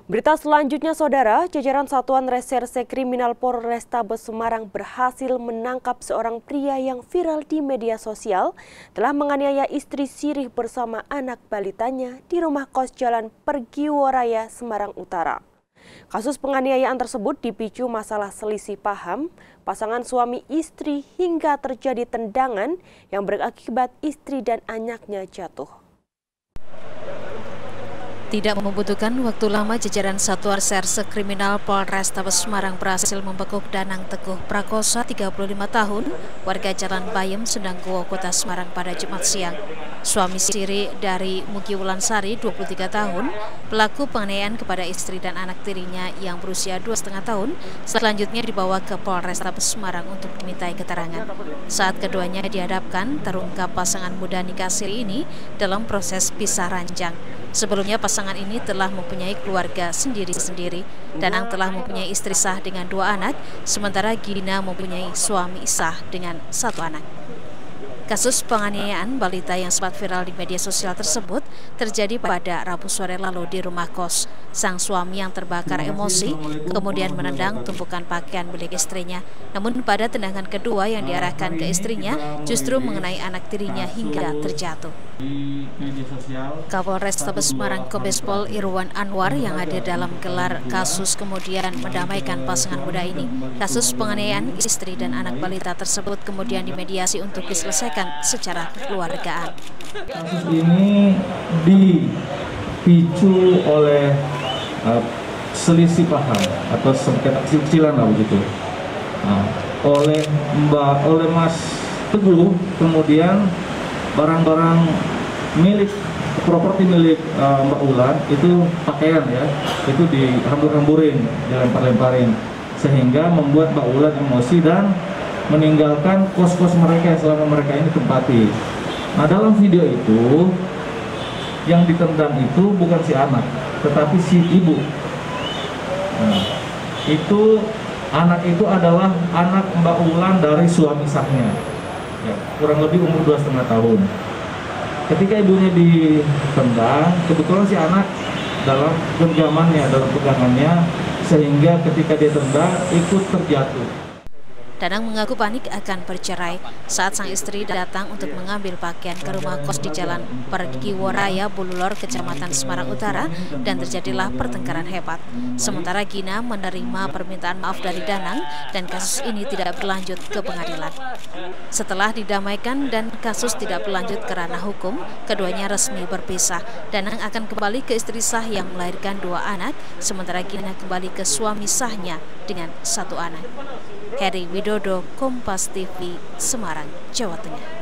Berita selanjutnya, Saudara, jajaran Satuan Reserse Kriminal Polrestabes Semarang berhasil menangkap seorang pria yang viral di media sosial telah menganiaya istri sirih bersama anak balitanya di rumah kos Jalan Pergiworaya, Semarang Utara. Kasus penganiayaan tersebut dipicu masalah selisih paham pasangan suami istri hingga terjadi tendangan yang berakibat istri dan anaknya jatuh. Tidak membutuhkan waktu lama, jajaran Satuan Reserse Kriminal Polrestabes Semarang berhasil membekuk Danang Teguh Prakosa, 35 tahun, warga Jalan Bayem, Sendanggowo, Kota Semarang pada Jumat siang. Suami siri dari Mugi Wulansari, 23 tahun, pelaku penganiayaan kepada istri dan anak tirinya yang berusia 2,5 tahun, selanjutnya dibawa ke Polrestabes Semarang untuk dimintai keterangan. Saat keduanya dihadapkan, terungkap pasangan muda nikah siri ini dalam proses pisah ranjang. Sebelumnya pasangan ini telah mempunyai keluarga sendiri-sendiri. Danang telah mempunyai istri sah dengan 2 anak, sementara Gina mempunyai suami sah dengan 1 anak. Kasus penganiayaan balita yang sempat viral di media sosial tersebut terjadi pada Rabu sore lalu di rumah kos. Sang suami yang terbakar emosi kemudian menendang tumpukan pakaian milik istrinya. Namun pada tendangan kedua yang diarahkan ke istrinya justru mengenai anak tirinya hingga terjatuh. Kapolrestabes Semarang Kombes Pol Irwan Anwar yang hadir dalam gelar kasus kemudian mendamaikan pasangan muda ini. Kasus penganiayaan istri dan anak balita tersebut kemudian dimediasi untuk diselesaikan secara kekeluargaan. Kasus ini dipicu oleh selisih paham atau sengketa kecil-kecilan lah begitu. Oleh Mas Teguh, kemudian barang-barang milik properti milik Mbak Ulan itu pakaian ya, itu dihambur-hamburin, dilempar-lemparin, sehingga membuat Mbak Ulan emosi dan meninggalkan kos-kos mereka yang selama mereka ini tempati. Nah, dalam video itu yang ditendang itu bukan si anak, tetapi si ibu. Nah, itu anak itu adalah anak Mbak Ulan dari suami sahnya, ya, kurang lebih umur 2,5 tahun. Ketika ibunya ditendang, kebetulan si anak dalam genggamannya, dalam pegangannya, sehingga ketika dia tendang ikut terjatuh. Danang mengaku panik akan bercerai saat sang istri datang untuk mengambil pakaian ke rumah kos di Jalan Pergiworaya, Bululor, Kecamatan Semarang Utara, dan terjadilah pertengkaran hebat. Sementara Gina menerima permintaan maaf dari Danang dan kasus ini tidak berlanjut ke pengadilan. Setelah didamaikan dan kasus tidak berlanjut ke ranah hukum, keduanya resmi berpisah. Danang akan kembali ke istri sah yang melahirkan 2 anak, sementara Gina kembali ke suami sahnya dengan 1 anak. Heri Widodo, Kompas TV, Semarang, Jawa Tengah.